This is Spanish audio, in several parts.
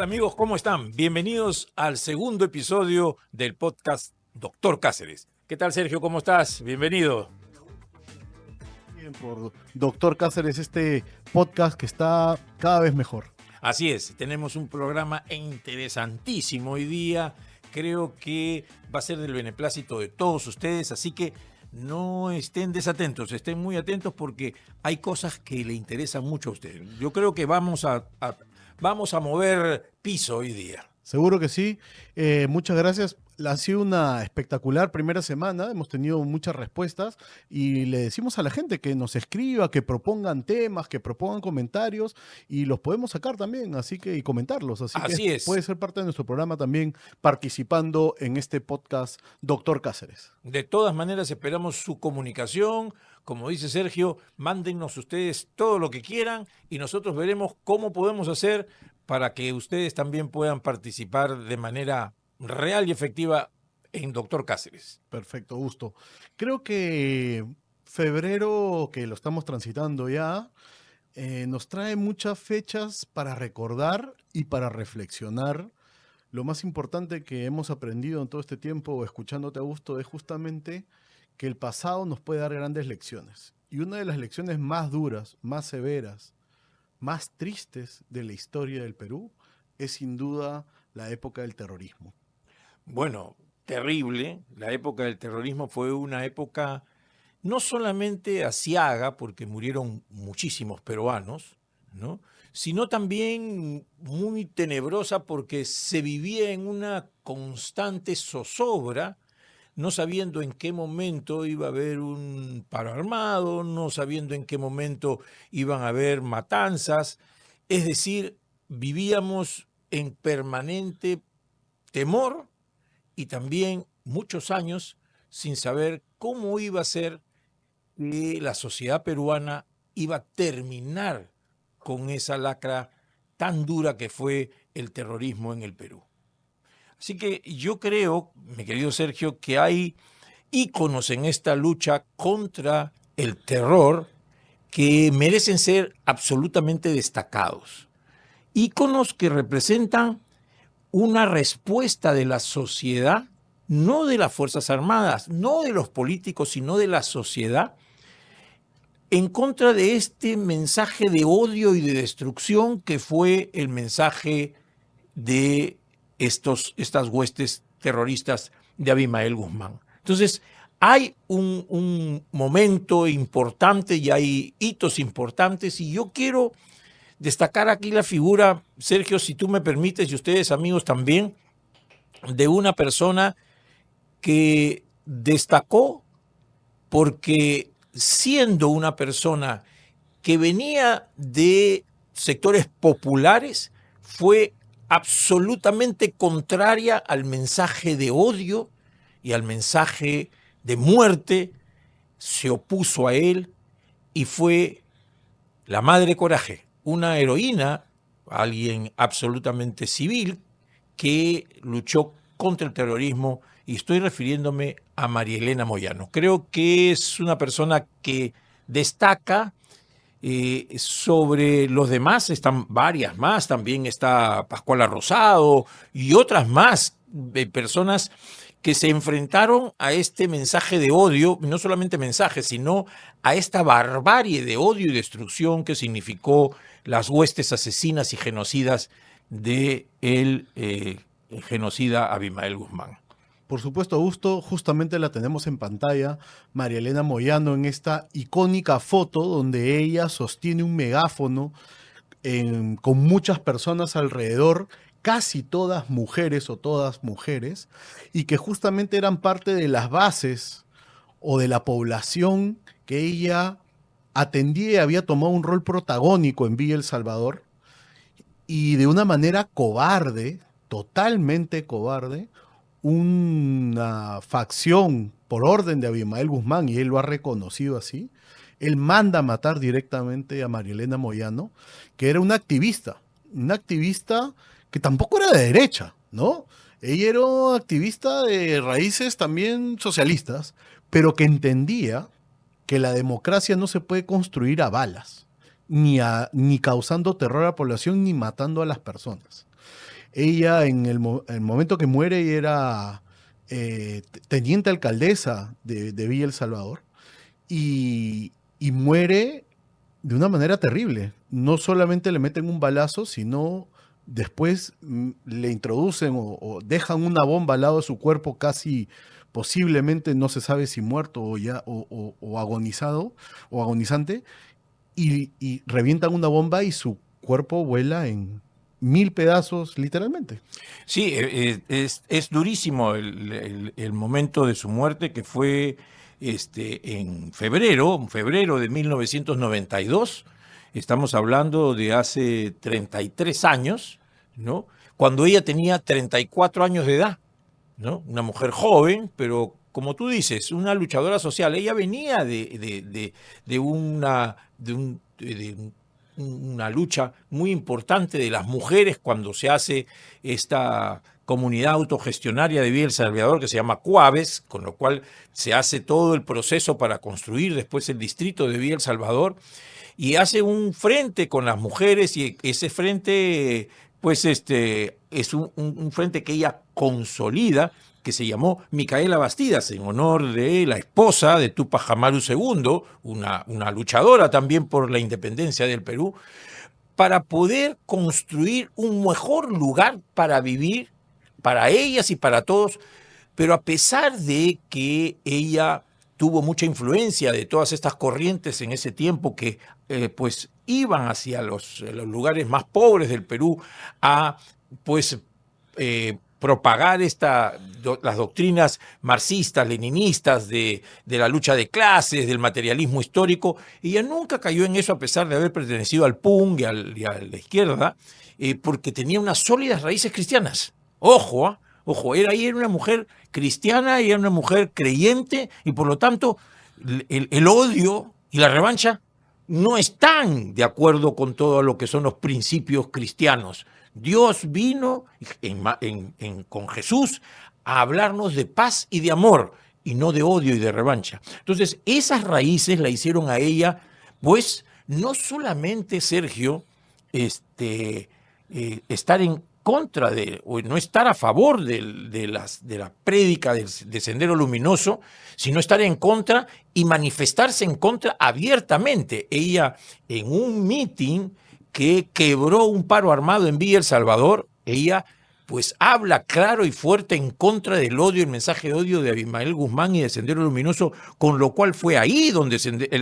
Hola amigos, ¿cómo están? Bienvenidos al segundo episodio del podcast Doctor Cáceres. ¿Qué tal, Sergio? ¿Cómo estás? Bienvenido. Bien, por Doctor Cáceres, este podcast que está cada vez mejor. Así es, tenemos un programa interesantísimo hoy día. Creo que va a ser del beneplácito de todos ustedes, así que no estén desatentos, estén muy atentos porque hay cosas que le interesan mucho a ustedes. Yo creo que vamos a mover piso hoy día. Seguro que sí. Muchas gracias. Ha sido una espectacular primera semana. Hemos tenido muchas respuestas y le decimos a la gente que nos escriba, que propongan temas, que propongan comentarios y los podemos sacar también, así que y comentarlos. Así que Así es. puede ser parte de nuestro programa también participando en este podcast Doctor Cáceres. De todas maneras, esperamos su comunicación. Como dice Sergio, mándennos ustedes todo lo que quieran y nosotros veremos cómo podemos hacer para que ustedes también puedan participar de manera real y efectiva en Doctor Cáceres. Perfecto, gusto. Creo que febrero, que lo estamos transitando ya, nos trae muchas fechas para recordar y para reflexionar. Lo más importante que hemos aprendido en todo este tiempo, escuchándote, Augusto, es justamente que el pasado nos puede dar grandes lecciones. Y una de las lecciones más duras, más severas, más tristes de la historia del Perú es sin duda la época del terrorismo. Bueno, terrible. La época del terrorismo fue una época no solamente aciaga, porque murieron muchísimos peruanos, ¿no? Sino también muy tenebrosa porque se vivía en una constante zozobra, no sabiendo en qué momento iba a haber un paro armado, no sabiendo en qué momento iban a haber matanzas. Es decir, vivíamos en permanente temor y también muchos años sin saber cómo iba a ser que la sociedad peruana iba a terminar con esa lacra tan dura que fue el terrorismo en el Perú. Así que yo creo, mi querido Sergio, que hay íconos en esta lucha contra el terror que merecen ser absolutamente destacados. Íconos que representan una respuesta de la sociedad, no de las Fuerzas Armadas, no de los políticos, sino de la sociedad, en contra de este mensaje de odio y de destrucción que fue el mensaje de estas huestes terroristas de Abimael Guzmán. Entonces, hay un momento importante y hay hitos importantes y yo quiero destacar aquí la figura, Sergio, si tú me permites, y ustedes amigos también, de una persona que destacó porque siendo una persona que venía de sectores populares, fue absolutamente contraria al mensaje de odio y al mensaje de muerte, se opuso a él y fue la Madre Coraje, una heroína, alguien absolutamente civil que luchó contra el terrorismo y estoy refiriéndome a María Elena Moyano. Creo que es una persona que destaca sobre los demás, están varias más, también está Pascuala Rosado y otras más personas que se enfrentaron a este mensaje de odio, no solamente mensaje, sino a esta barbarie de odio y destrucción que significó las huestes asesinas y genocidas de el genocida Abimael Guzmán. Por supuesto, Augusto, justamente la tenemos en pantalla, María Elena Moyano en esta icónica foto donde ella sostiene un megáfono con muchas personas alrededor, casi todas mujeres o todas mujeres, y que justamente eran parte de las bases o de la población que ella atendía y había tomado un rol protagónico en Villa El Salvador, y de una manera cobarde, totalmente cobarde, una facción por orden de Abimael Guzmán, y él lo ha reconocido así, él manda a matar directamente a María Elena Moyano, que era una activista que tampoco era de derecha, ¿no? Ella era una activista de raíces también socialistas, pero que entendía que la democracia no se puede construir a balas, ni causando terror a la población, ni matando a las personas. Ella en el momento que muere ella era teniente alcaldesa de Villa El Salvador y muere de una manera terrible. No solamente le meten un balazo, sino después le introducen o dejan una bomba al lado de su cuerpo casi posiblemente no se sabe si muerto o ya o agonizado o agonizante y revientan una bomba y su cuerpo vuela en 1000 pedazos literalmente. Sí, es durísimo el momento de su muerte, que fue en febrero de 1992. Estamos hablando de hace 33 años, ¿no? Cuando ella tenía 34 años de edad, ¿no? Una mujer joven, pero como tú dices, una luchadora social. Ella venía de una lucha muy importante de las mujeres cuando se hace esta comunidad autogestionaria de Villa El Salvador que se llama CUAVES, con lo cual se hace todo el proceso para construir después el distrito de Villa El Salvador, y hace un frente con las mujeres, y ese frente pues es un frente que ella consolida, que se llamó Micaela Bastidas, en honor de la esposa de Tupac Amaru II, una luchadora también por la independencia del Perú, para poder construir un mejor lugar para vivir, para ellas y para todos. Pero a pesar de que ella tuvo mucha influencia de todas estas corrientes en ese tiempo que pues iban hacia los lugares más pobres del Perú a pues propagar las doctrinas marxistas, leninistas de la lucha de clases, del materialismo histórico. Ella nunca cayó en eso, a pesar de haber pertenecido al PUN y a la izquierda, porque tenía unas sólidas raíces cristianas. Ojo, ¿eh? Ojo, era una mujer cristiana y era una mujer creyente, y por lo tanto el odio y la revancha no están de acuerdo con todo lo que son los principios cristianos. Dios vino con Jesús a hablarnos de paz y de amor, y no de odio y de revancha. Entonces, esas raíces la hicieron a ella, pues, no solamente, Sergio, estar en contra o no estar a favor de la prédica de Sendero Luminoso, sino estar en contra y manifestarse en contra abiertamente. Ella, en un meeting que quebró un paro armado en Villa El Salvador, ella pues habla claro y fuerte en contra del odio, el mensaje de odio de Abimael Guzmán y de Sendero Luminoso, con lo cual fue ahí donde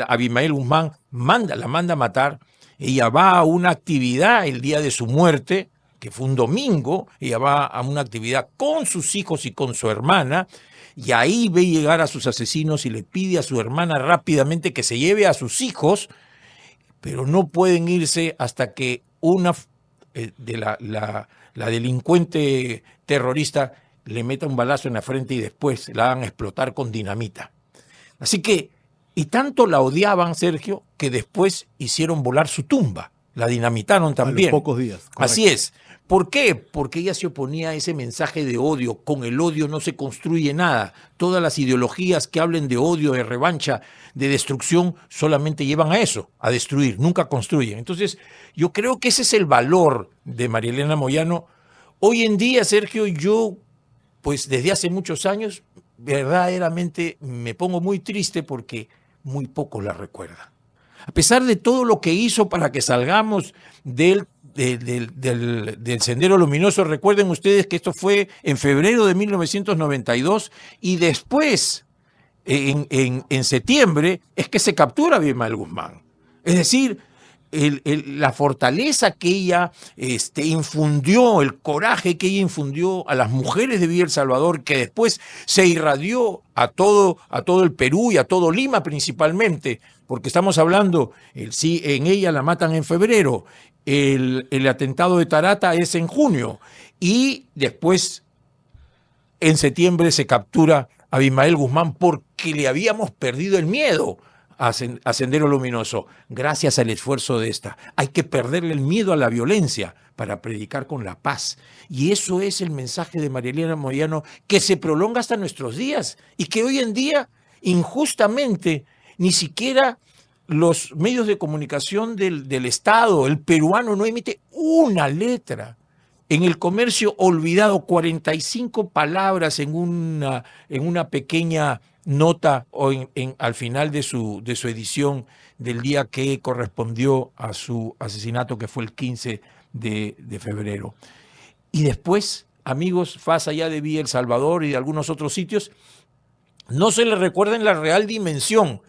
Abimael Guzmán la manda a matar. Ella va a una actividad el día de su muerte, que fue un domingo. Ella va a una actividad con sus hijos y con su hermana, y ahí ve llegar a sus asesinos y le pide a su hermana rápidamente que se lleve a sus hijos, pero no pueden irse hasta que una de la delincuente terrorista le meta un balazo en la frente y después la hagan explotar con dinamita. Así que, y tanto la odiaban, Sergio, que después hicieron volar su tumba. La dinamitaron también. A los pocos días. Correcto. Así es. ¿Por qué? Porque ella se oponía a ese mensaje de odio. Con el odio no se construye nada. Todas las ideologías que hablen de odio, de revancha, de destrucción, solamente llevan a eso, a destruir, nunca construyen. Entonces, yo creo que ese es el valor de María Elena Moyano. Hoy en día, Sergio, yo, pues desde hace muchos años, verdaderamente me pongo muy triste porque muy pocos la recuerdan. A pesar de todo lo que hizo para que salgamos del Sendero Luminoso, recuerden ustedes que esto fue en febrero de 1992, y después, en septiembre, es que se captura a Abimael Guzmán. Es decir, la fortaleza que ella infundió, el coraje que ella infundió a las mujeres de Villa El Salvador, que después se irradió a todo el Perú y a todo Lima principalmente, porque estamos hablando, en ella la matan en febrero, el atentado de Tarata es en junio, y después en septiembre se captura a Abimael Guzmán porque le habíamos perdido el miedo a Sendero Luminoso. Gracias al esfuerzo de esta. Hay que perderle el miedo a la violencia para predicar con la paz. Y eso es el mensaje de María Elena Moyano, que se prolonga hasta nuestros días y que hoy en día, injustamente, ni siquiera los medios de comunicación del Estado, el peruano, no emite una letra En el comercio olvidado, 45 palabras en una pequeña nota o al final de su edición del día que correspondió a su asesinato, que fue el 15 de febrero. Y después, amigos, más allá de Villa El Salvador y de algunos otros sitios, no se le recuerda en la real dimensión.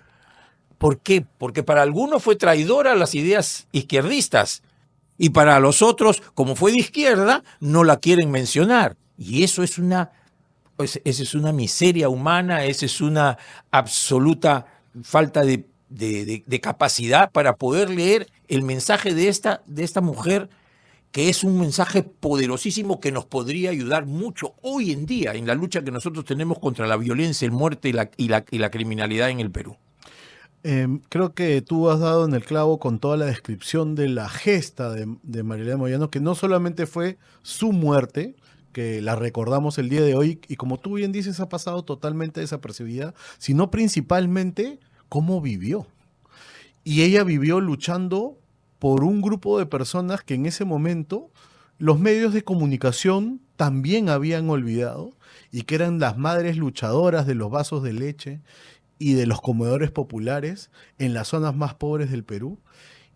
¿Por qué? Porque para algunos fue traidora a las ideas izquierdistas y para los otros, como fue de izquierda, no la quieren mencionar. Y eso es esa es una miseria humana, esa es una absoluta falta de capacidad para poder leer el mensaje de esta mujer, que es un mensaje poderosísimo que nos podría ayudar mucho hoy en día en la lucha que nosotros tenemos contra la violencia, el muerte y la criminalidad en el Perú. Creo que tú has dado en el clavo con toda la descripción de la gesta de María Elena Moyano, que no solamente fue su muerte, que la recordamos el día de hoy, y como tú bien dices, ha pasado totalmente desapercibida, sino principalmente cómo vivió. Y ella vivió luchando por un grupo de personas que en ese momento los medios de comunicación también habían olvidado, y que eran las madres luchadoras de los vasos de leche y de los comedores populares en las zonas más pobres del Perú,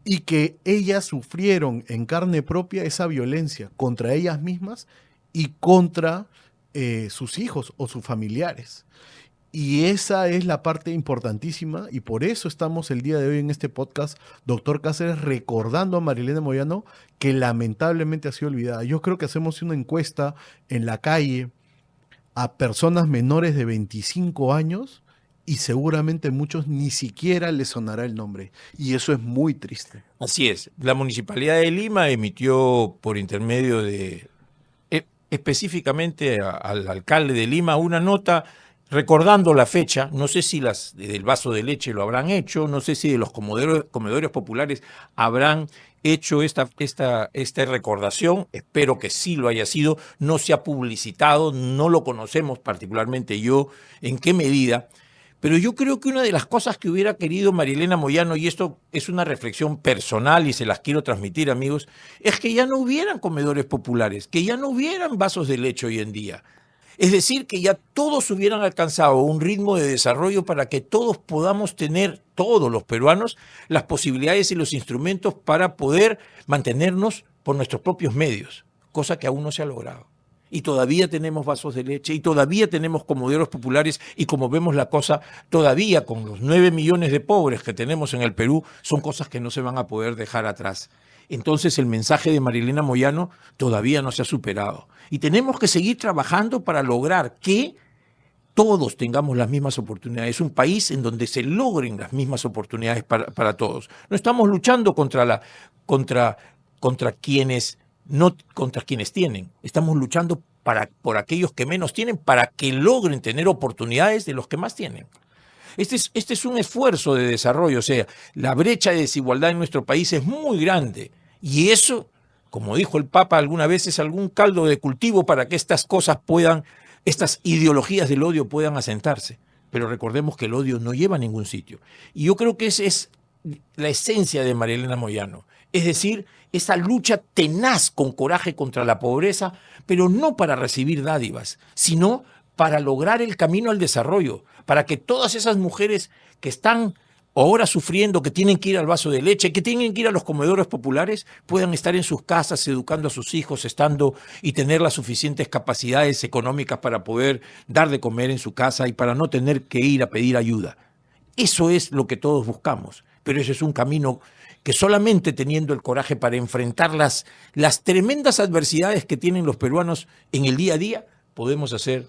y que ellas sufrieron en carne propia esa violencia contra ellas mismas y contra sus hijos o sus familiares. Y esa es la parte importantísima, y por eso estamos el día de hoy en este podcast, doctor Cáceres, recordando a María Elena Moyano, que lamentablemente ha sido olvidada. Yo creo que hacemos una encuesta en la calle a personas menores de 25 años y seguramente muchos ni siquiera les sonará el nombre. Y eso es muy triste. Así es. La Municipalidad de Lima emitió por intermedio específicamente al alcalde de Lima una nota recordando la fecha. No sé si las del vaso de leche lo habrán hecho, no sé si de los comedores populares habrán hecho esta recordación. Espero que sí lo haya sido. No se ha publicitado, no lo conocemos particularmente yo en qué medida. Pero yo creo que una de las cosas que hubiera querido María Elena Moyano, y esto es una reflexión personal y se las quiero transmitir, amigos, es que ya no hubieran comedores populares, que ya no hubieran vasos de leche hoy en día. Es decir, que ya todos hubieran alcanzado un ritmo de desarrollo para que todos podamos tener, todos los peruanos, las posibilidades y los instrumentos para poder mantenernos por nuestros propios medios, cosa que aún no se ha logrado. Y todavía tenemos vasos de leche, y todavía tenemos comederos populares, y como vemos la cosa, todavía con los 9 millones de pobres que tenemos en el Perú, son cosas que no se van a poder dejar atrás. Entonces el mensaje de María Elena Moyano todavía no se ha superado. Y tenemos que seguir trabajando para lograr que todos tengamos las mismas oportunidades, un país en donde se logren las mismas oportunidades para todos. No estamos luchando contra quienes no contra quienes tienen. Estamos luchando por aquellos que menos tienen, para que logren tener oportunidades de los que más tienen. Este es un esfuerzo de desarrollo. O sea, la brecha de desigualdad en nuestro país es muy grande. Y eso, como dijo el Papa alguna vez, es algún caldo de cultivo para que estas ideologías del odio puedan asentarse. Pero recordemos que el odio no lleva a ningún sitio. Y yo creo que esa es la esencia de María Elena Moyano. Es decir, esa lucha tenaz con coraje contra la pobreza, pero no para recibir dádivas, sino para lograr el camino al desarrollo, para que todas esas mujeres que están ahora sufriendo, que tienen que ir al vaso de leche, que tienen que ir a los comedores populares, puedan estar en sus casas educando a sus hijos, y tener las suficientes capacidades económicas para poder dar de comer en su casa y para no tener que ir a pedir ayuda. Eso es lo que todos buscamos, pero ese es un camino que solamente teniendo el coraje para enfrentar las tremendas adversidades que tienen los peruanos en el día a día, podemos hacer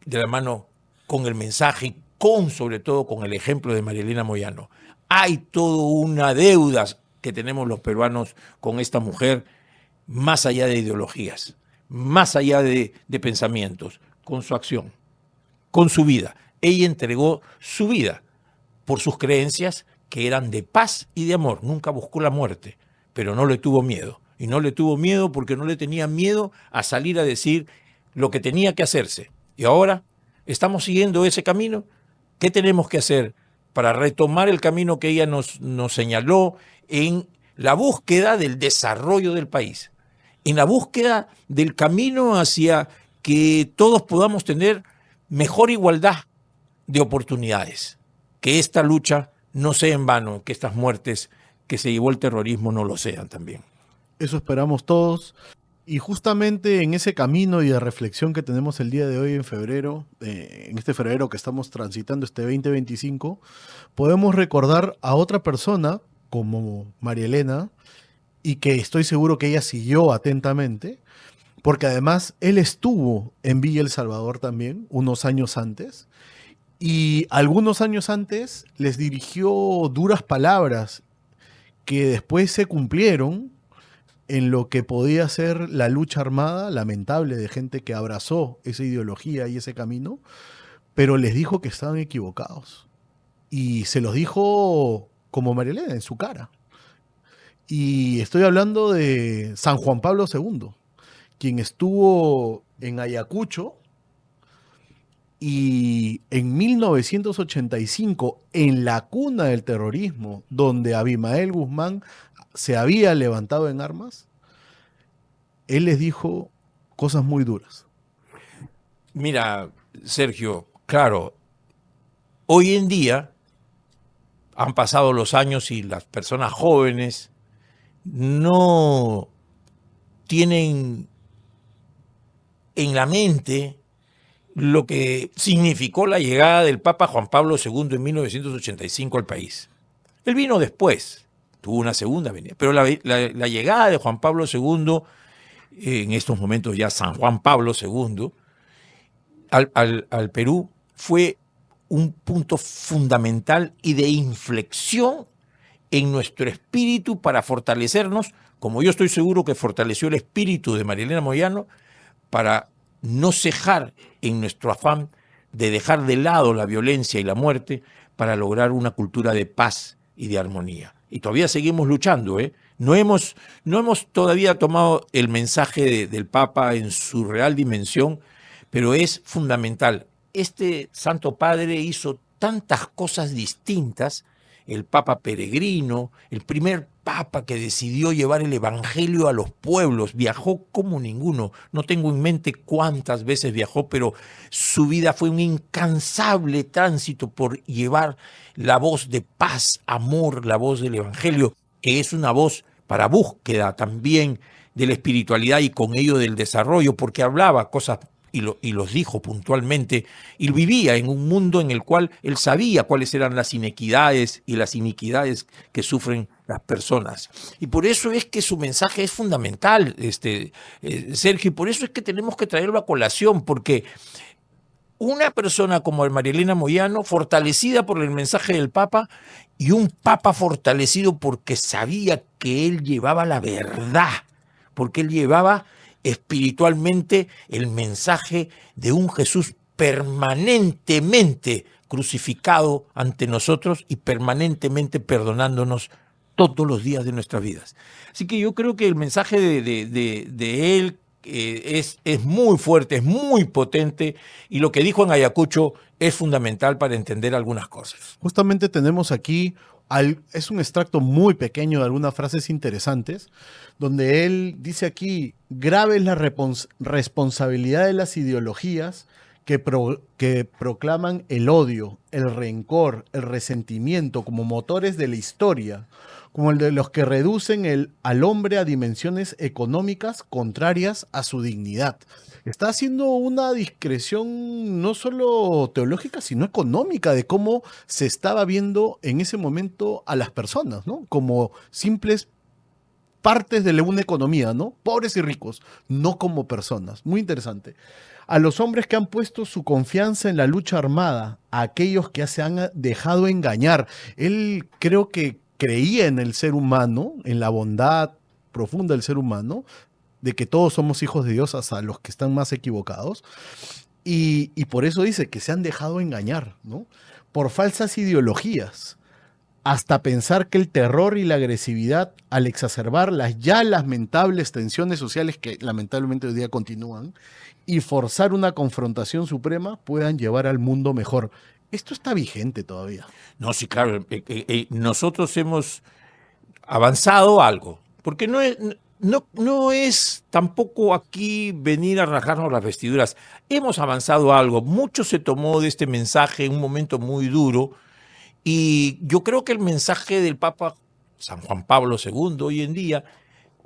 de la mano con el mensaje y sobre todo con el ejemplo de María Elena Moyano. Hay toda una deuda que tenemos los peruanos con esta mujer, más allá de ideologías, más allá de pensamientos, con su acción, con su vida. Ella entregó su vida por sus creencias, que eran de paz y de amor. Nunca buscó la muerte, pero no le tuvo miedo. Y no le tuvo miedo porque no le tenía miedo a salir a decir lo que tenía que hacerse. Y ahora estamos siguiendo ese camino. ¿Qué tenemos que hacer para retomar el camino que ella nos señaló en la búsqueda del desarrollo del país? en la búsqueda del camino hacia que todos podamos tener mejor igualdad de oportunidades, que esta lucha no sea en vano, que estas muertes que se llevó el terrorismo no lo sean también. Eso esperamos todos. Y justamente en ese camino y de reflexión que tenemos el día de hoy en febrero, en este febrero que estamos transitando, este 2025, podemos recordar a otra persona como María Elena, y que estoy seguro que ella siguió atentamente, porque además él estuvo en Villa El Salvador también, unos años antes, y algunos años antes les dirigió duras palabras que después se cumplieron en lo que podía ser la lucha armada, lamentable, de gente que abrazó esa ideología y ese camino, pero les dijo que estaban equivocados. Y se los dijo como María Elena, en su cara. Y estoy hablando de San Juan Pablo II, quien estuvo en Ayacucho y en 1985, en la cuna del terrorismo, donde Abimael Guzmán se había levantado en armas, él les dijo cosas muy duras. Mira, Sergio, claro, hoy en día han pasado los años y las personas jóvenes no tienen en la mente lo que significó la llegada del Papa Juan Pablo II en 1985 al país. Él vino después, tuvo una segunda venida, pero la llegada de Juan Pablo II, en estos momentos ya San Juan Pablo II, al Perú fue un punto fundamental y de inflexión en nuestro espíritu para fortalecernos, como yo estoy seguro que fortaleció el espíritu de María Elena Moyano, para no cejar en nuestro afán de dejar de lado la violencia y la muerte para lograr una cultura de paz y de armonía. Y todavía seguimos luchando, ¿eh? No hemos todavía tomado el mensaje del Papa en su real dimensión, pero es fundamental. Este Santo Padre hizo tantas cosas distintas, el Papa peregrino, el primer Papa que decidió llevar el Evangelio a los pueblos, viajó como ninguno, no tengo en mente cuántas veces viajó, pero su vida fue un incansable tránsito por llevar la voz de paz, amor, la voz del Evangelio, que es una voz para búsqueda también de la espiritualidad y con ello del desarrollo, porque hablaba cosas y los dijo puntualmente, y vivía en un mundo en el cual él sabía cuáles eran las inequidades y las iniquidades que sufren las personas. Y por eso es que su mensaje es fundamental, Sergio, y por eso es que tenemos que traerlo a colación, porque una persona como María Elena Moyano, fortalecida por el mensaje del Papa, y un Papa fortalecido porque sabía que él llevaba la verdad, porque él llevaba espiritualmente el mensaje de un Jesús permanentemente crucificado ante nosotros y permanentemente perdonándonos todos los días de nuestras vidas. Así que yo creo que el mensaje de él es muy fuerte, es muy potente, y lo que dijo en Ayacucho es fundamental para entender algunas cosas. Justamente tenemos aquí, es un extracto muy pequeño de algunas frases interesantes, donde él dice aquí: grave es la responsabilidad de las ideologías que proclaman el odio, el rencor, el resentimiento como motores de la historia, como el de los que reducen al hombre a dimensiones económicas contrarias a su dignidad. Está haciendo una discreción no solo teológica, sino económica, de cómo se estaba viendo en ese momento a las personas, ¿no? Como simples partes de una economía, ¿no? Pobres y ricos, no como personas. Muy interesante. A los hombres que han puesto su confianza en la lucha armada, a aquellos que se han dejado engañar. Él creo que creía en el ser humano, en la bondad profunda del ser humano, de que todos somos hijos de Dios, hasta los que están más equivocados. Y por eso dice que se han dejado engañar, ¿no? Por falsas ideologías, hasta pensar que el terror y la agresividad, al exacerbar las ya lamentables tensiones sociales que lamentablemente hoy día continúan, y forzar una confrontación suprema, puedan llevar al mundo mejor. Esto está vigente todavía. No, sí, claro, nosotros hemos avanzado algo, porque no es tampoco aquí venir a rajarnos las vestiduras. Hemos avanzado algo. Mucho se tomó de este mensaje en un momento muy duro. Y yo creo que el mensaje del Papa San Juan Pablo II hoy en día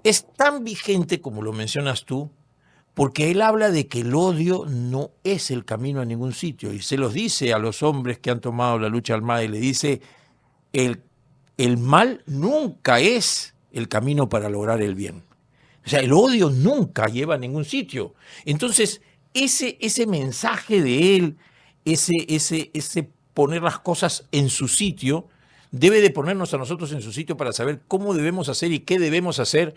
es tan vigente como lo mencionas tú, porque él habla de que el odio no es el camino a ningún sitio. Y se los dice a los hombres que han tomado la lucha armada y le dice, el, el mal nunca es el camino para lograr el bien. O sea, el odio nunca lleva a ningún sitio. Entonces, ese mensaje de él, ese poner las cosas en su sitio, debe de ponernos a nosotros en su sitio para saber cómo debemos hacer y qué debemos hacer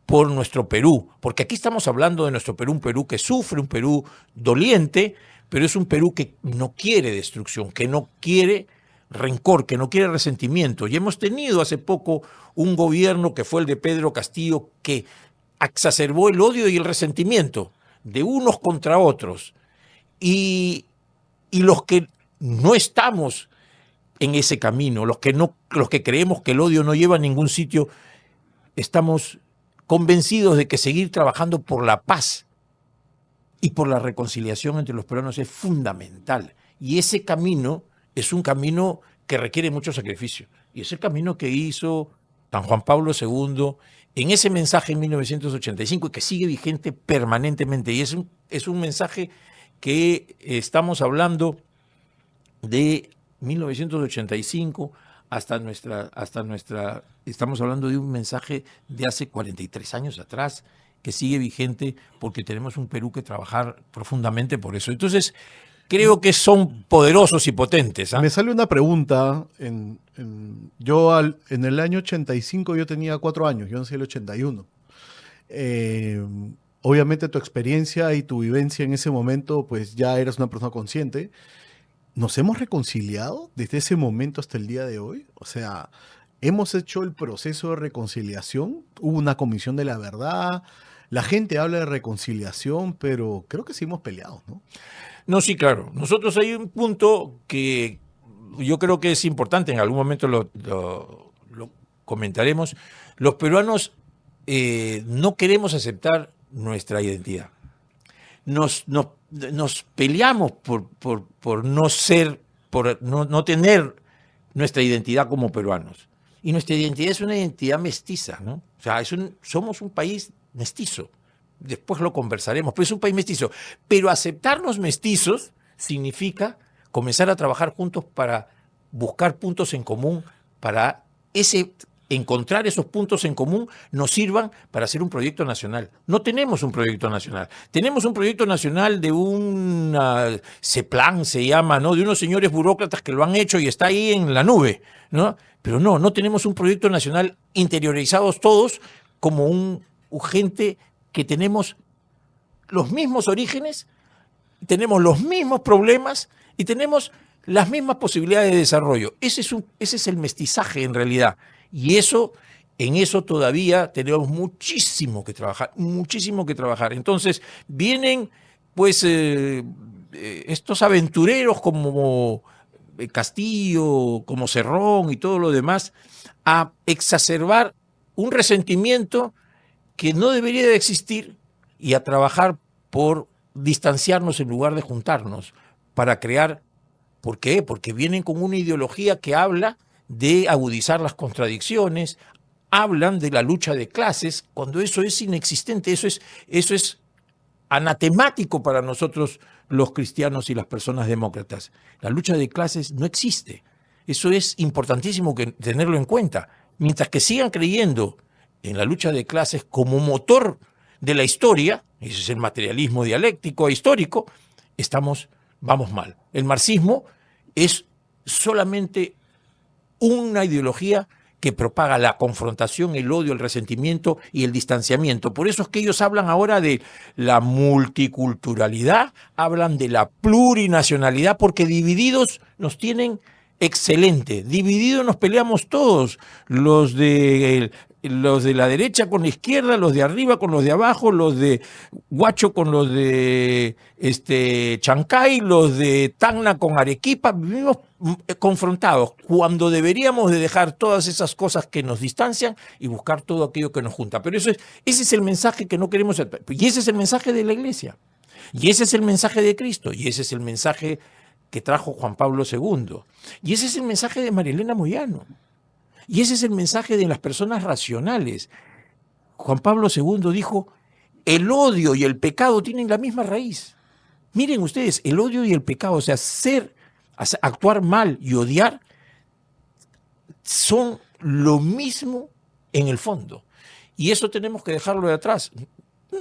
por nuestro Perú. Porque aquí estamos hablando de nuestro Perú, un Perú que sufre, un Perú doliente, pero es un Perú que no quiere destrucción, que no quiere rencor, que no quiere resentimiento. Y hemos tenido hace poco un gobierno que fue el de Pedro Castillo que exacerbó el odio y el resentimiento de unos contra otros. Y los que no estamos en ese camino, los que creemos que el odio no lleva a ningún sitio, estamos convencidos de que seguir trabajando por la paz y por la reconciliación entre los peruanos es fundamental. Y ese camino es un camino que requiere mucho sacrificio. Y es el camino que hizo San Juan Pablo II en ese mensaje en 1985 y que sigue vigente permanentemente. Y es un mensaje que estamos hablando de 1985 estamos hablando de un mensaje de hace 43 años atrás que sigue vigente porque tenemos un Perú que trabajar profundamente por eso. Entonces, creo que son poderosos y potentes. Me sale una pregunta. En el año 85 yo tenía 4 años, yo nací en el 81. Obviamente tu experiencia y tu vivencia en ese momento, pues ya eras una persona consciente. ¿Nos hemos reconciliado desde ese momento hasta el día de hoy? O sea, ¿hemos hecho el proceso de reconciliación? ¿Hubo una comisión de la verdad? La gente habla de reconciliación, pero creo que sí hemos peleado, ¿no? No, sí, claro. Nosotros hay un punto que yo creo que es importante, en algún momento lo comentaremos. Los peruanos no queremos aceptar nuestra identidad. Nos peleamos por no ser, por no tener nuestra identidad como peruanos. Y nuestra identidad es una identidad mestiza, ¿no? O sea, somos un país mestizo. Después lo conversaremos, pero es un país mestizo. Pero aceptarnos mestizos significa comenzar a trabajar juntos para buscar puntos en común, para encontrar esos puntos en común nos sirvan para hacer un proyecto nacional. No tenemos un proyecto nacional. Tenemos un proyecto nacional de un CEPLAN, se llama, ¿no? De unos señores burócratas que lo han hecho y está ahí en la nube, ¿no? Pero no tenemos un proyecto nacional interiorizados todos como gente que tenemos los mismos orígenes, tenemos los mismos problemas y tenemos las mismas posibilidades de desarrollo. Ese es el mestizaje en realidad. Y en eso todavía tenemos muchísimo que trabajar, muchísimo que trabajar. Entonces vienen pues estos aventureros como Castillo, como Cerrón y todo lo demás, a exacerbar un resentimiento que no debería de existir y a trabajar por distanciarnos en lugar de juntarnos para crear. ¿Por qué? Porque vienen con una ideología que habla de agudizar las contradicciones, hablan de la lucha de clases, cuando eso es inexistente, eso es anatemático para nosotros los cristianos y las personas demócratas. La lucha de clases no existe. Eso es importantísimo tenerlo en cuenta. Mientras que sigan creyendo en la lucha de clases como motor de la historia, ese es el materialismo dialéctico e histórico, vamos mal. El marxismo es solamente una ideología que propaga la confrontación, el odio, el resentimiento y el distanciamiento. Por eso es que ellos hablan ahora de la multiculturalidad, hablan de la plurinacionalidad, porque divididos nos tienen excelente. Divididos nos peleamos todos, los de los de la derecha con la izquierda, los de arriba con los de abajo, los de Huacho con los de Chancay, los de Tacna con Arequipa, vivimos confrontados cuando deberíamos de dejar todas esas cosas que nos distancian y buscar todo aquello que nos junta. Pero ese es el mensaje que no queremos, y ese es el mensaje de la Iglesia, y ese es el mensaje de Cristo, y ese es el mensaje que trajo Juan Pablo II, y ese es el mensaje de María Elena Moyano. Y ese es el mensaje de las personas racionales. Juan Pablo II dijo, el odio y el pecado tienen la misma raíz. Miren ustedes, el odio y el pecado, o sea, actuar mal y odiar, son lo mismo en el fondo. Y eso tenemos que dejarlo de atrás.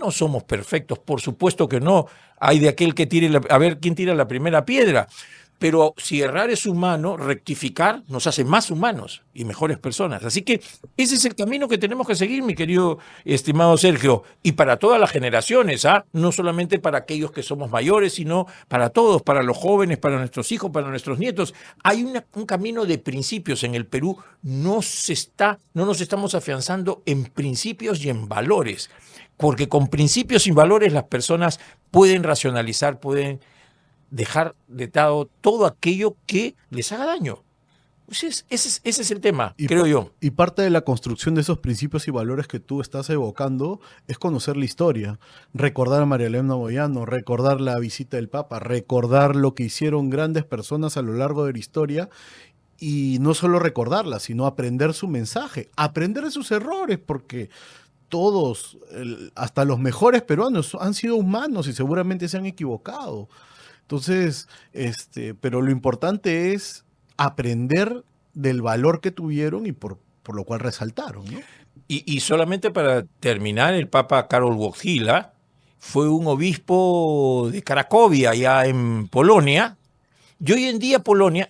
No somos perfectos, por supuesto que no. Hay de aquel que tire, a ver quién tira la primera piedra. Pero si errar es humano, rectificar nos hace más humanos y mejores personas. Así que ese es el camino que tenemos que seguir, mi querido estimado Sergio. Y para todas las generaciones, no solamente para aquellos que somos mayores, sino para todos, para los jóvenes, para nuestros hijos, para nuestros nietos. Hay un camino de principios en el Perú. No nos estamos afianzando en principios y en valores. Porque con principios y valores las personas pueden racionalizar, pueden dejar de lado todo aquello que les haga daño. Ese es el tema, creo yo. Y parte de la construcción de esos principios y valores que tú estás evocando es conocer la historia, recordar a María Elena Moyano, recordar la visita del Papa, recordar lo que hicieron grandes personas a lo largo de la historia, y no solo recordarla, sino aprender su mensaje, aprender de sus errores, porque todos, hasta los mejores peruanos, han sido humanos y seguramente se han equivocado. Entonces, pero lo importante es aprender del valor que tuvieron y por lo cual resaltaron, ¿no? Y solamente para terminar, el Papa Karol Wojtyła fue un obispo de Cracovia, allá en Polonia, y hoy en día Polonia,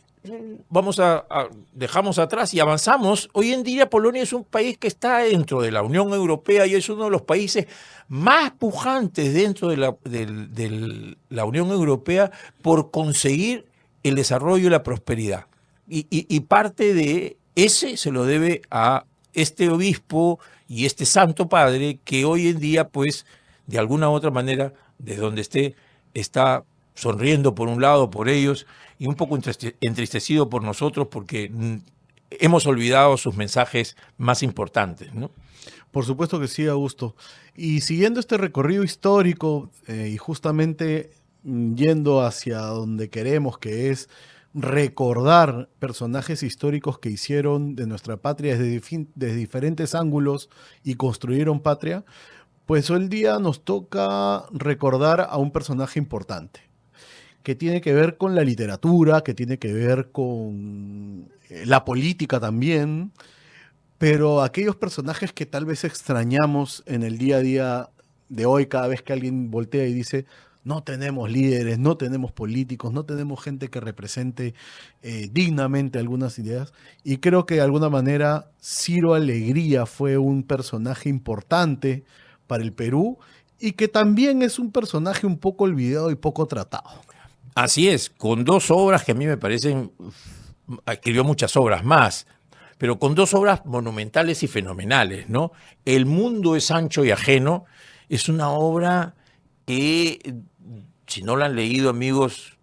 dejamos atrás y avanzamos, hoy en día Polonia es un país que está dentro de la Unión Europea y es uno de los países más pujantes dentro de la Unión Europea por conseguir el desarrollo y la prosperidad. Y parte de ese se lo debe a este obispo y este santo padre que hoy en día, pues, de alguna u otra manera, desde donde esté, está sonriendo por un lado por ellos y un poco entristecido por nosotros porque hemos olvidado sus mensajes más importantes, ¿no? Por supuesto que sí, Augusto. Y siguiendo este recorrido histórico y justamente yendo hacia donde queremos, que es recordar personajes históricos que hicieron de nuestra patria desde diferentes ángulos y construyeron patria, pues hoy día nos toca recordar a un personaje importante, que tiene que ver con la literatura, que tiene que ver con la política también, pero aquellos personajes que tal vez extrañamos en el día a día de hoy, cada vez que alguien voltea y dice, no tenemos líderes, no tenemos políticos, no tenemos gente que represente dignamente algunas ideas, y creo que de alguna manera Ciro Alegría fue un personaje importante para el Perú y que también es un personaje un poco olvidado y poco tratado. Así es, con dos obras que a mí me parecen, escribió muchas obras más, pero con dos obras monumentales y fenomenales, ¿no? El mundo es ancho y ajeno es una obra que, si no la han leído, amigos,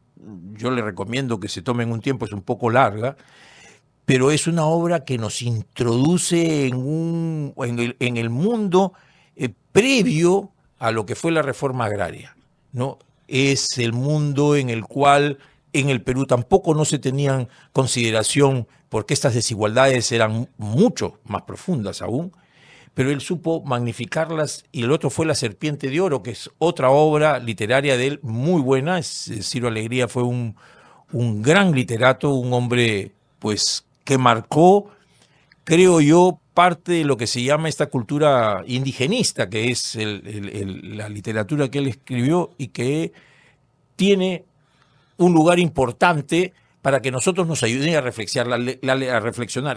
yo les recomiendo que se tomen un tiempo, es un poco larga, pero es una obra que nos introduce en el mundo previo a lo que fue la reforma agraria, ¿no? Es el mundo en el cual en el Perú tampoco no se tenían consideración porque estas desigualdades eran mucho más profundas aún, pero él supo magnificarlas, y el otro fue La Serpiente de Oro, que es otra obra literaria de él muy buena. Ciro Alegría fue un gran literato, un hombre pues que marcó, creo yo, parte de lo que se llama esta cultura indigenista, que es la literatura que él escribió y que tiene un lugar importante para que nosotros nos ayuden a reflexionar.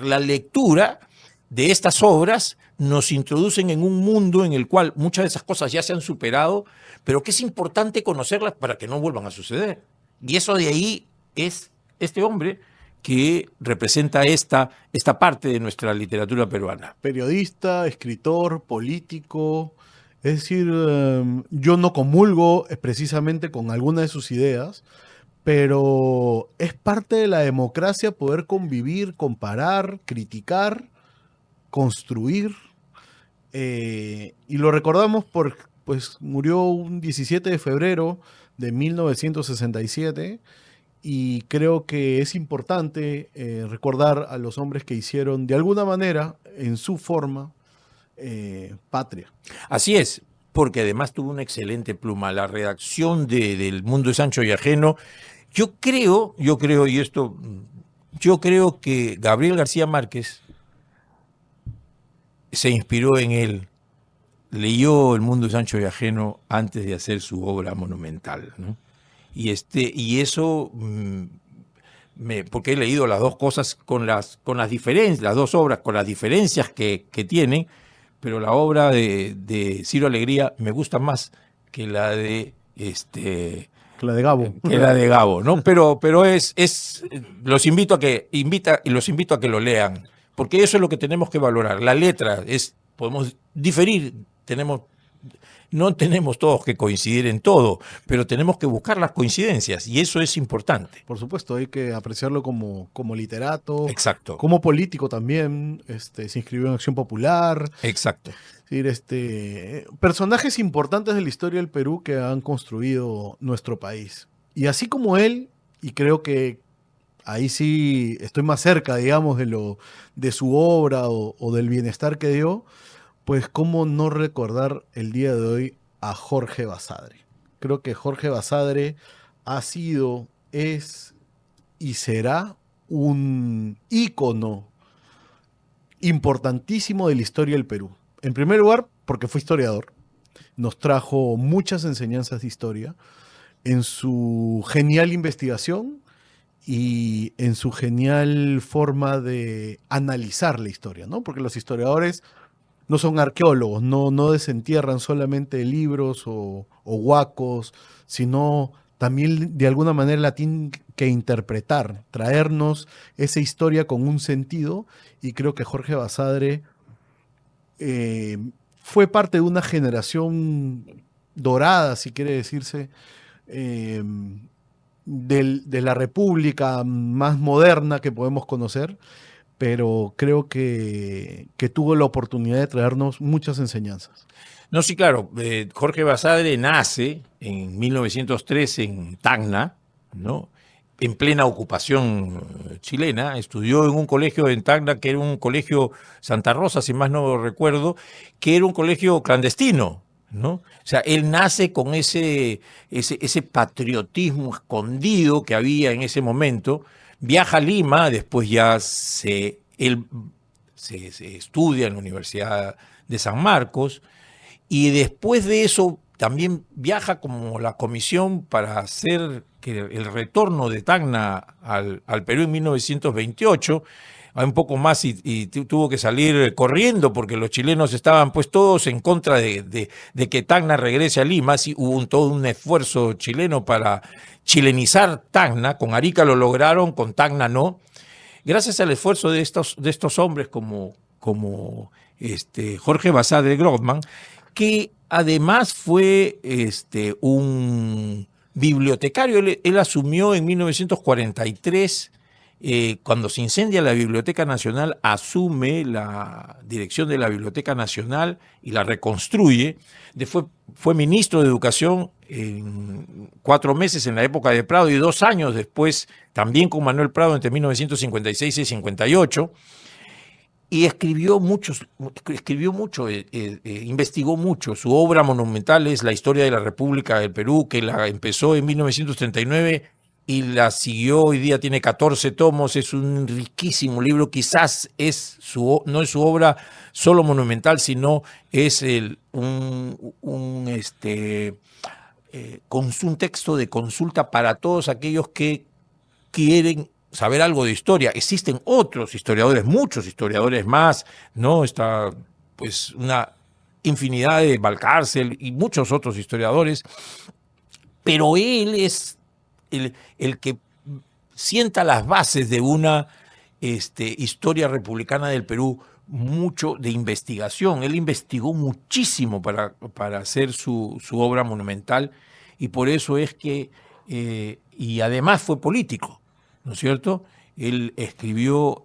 La lectura de estas obras nos introducen en un mundo en el cual muchas de esas cosas ya se han superado, pero que es importante conocerlas para que no vuelvan a suceder. Y eso de ahí es este hombre que representa esta parte de nuestra literatura peruana. Periodista, escritor, político. Es decir, yo no comulgo precisamente con alguna de sus ideas, pero es parte de la democracia poder convivir, comparar, criticar, construir. Y lo recordamos porque pues, murió un 17 de febrero de 1967 y creo que es importante recordar a los hombres que hicieron de alguna manera, en su forma, patria. Así es, porque además tuvo una excelente pluma. La redacción del Mundo es ancho y ajeno. Yo creo, yo creo que Gabriel García Márquez se inspiró en él, leyó El Mundo es ancho y ajeno antes de hacer su obra monumental, ¿no? Y eso, porque he leído las dos cosas con las diferencias, las dos obras con las diferencias que tienen, pero la obra de Ciro Alegría me gusta más que la de La de Gabo. que la de Gabo, ¿no? Pero los invito a que lo lean, porque eso es lo que tenemos que valorar. La letra podemos diferir, no tenemos todos que coincidir en todo, pero tenemos que buscar las coincidencias y eso es importante. Por supuesto, hay que apreciarlo como literato, Exacto. como político también. Se inscribió en Acción Popular. Exacto. Es decir, personajes importantes de la historia del Perú que han construido nuestro país. Y así como él, y creo que ahí sí estoy más cerca, digamos, de su obra o del bienestar que dio, pues cómo no recordar el día de hoy a Jorge Basadre. Creo que Jorge Basadre ha sido, es y será un ícono importantísimo de la historia del Perú. En primer lugar, porque fue historiador, nos trajo muchas enseñanzas de historia en su genial investigación y en su genial forma de analizar la historia, ¿no? Porque los historiadores no son arqueólogos, no desentierran solamente libros o huacos, sino también de alguna manera la tienen que interpretar, traernos esa historia con un sentido, y creo que Jorge Basadre fue parte de una generación dorada, si quiere decirse, eh, de la república más moderna que podemos conocer, pero creo que tuvo la oportunidad de traernos muchas enseñanzas. No, sí, claro. Jorge Basadre nace en 1903 en Tacna, ¿no? En plena ocupación chilena. Estudió en un colegio en Tacna, que era un colegio Santa Rosa, si más no recuerdo, que era un colegio clandestino, ¿no? O sea, él nace con ese patriotismo escondido que había en ese momento. Viaja a Lima, después ya él se estudia en la Universidad de San Marcos, y después de eso también viaja como la comisión para hacer que el retorno de Tacna al Perú en 1928, un poco más, y tuvo que salir corriendo porque los chilenos estaban pues todos en contra de que Tacna regrese a Lima. Así, hubo todo un esfuerzo chileno para chilenizar Tacna. Con Arica lo lograron, con Tacna no. Gracias al esfuerzo de estos hombres como Jorge Basadre Grothman, que además fue un bibliotecario. Él asumió en 1943, cuando se incendia la Biblioteca Nacional, asume la dirección de la Biblioteca Nacional y la reconstruye. Fue ministro de Educación en 4 meses en la época de Prado y 2 años después, también con Manuel Prado, entre 1956 y 58. Y escribió mucho, investigó mucho. Su obra monumental es La historia de la República del Perú, que la empezó en 1939 y la siguió, hoy día tiene 14 tomos, es un riquísimo libro. Quizás no es su obra solo monumental, sino es un texto de consulta para todos aquellos que quieren saber algo de historia. Existen otros historiadores, muchos historiadores más, ¿no? Está pues una infinidad de Valcárcel y muchos otros historiadores, pero él es el que sienta las bases de una historia republicana del Perú, mucho de investigación. Él investigó muchísimo para hacer su obra monumental, y por eso es que, y además fue político, ¿no es cierto? Él escribió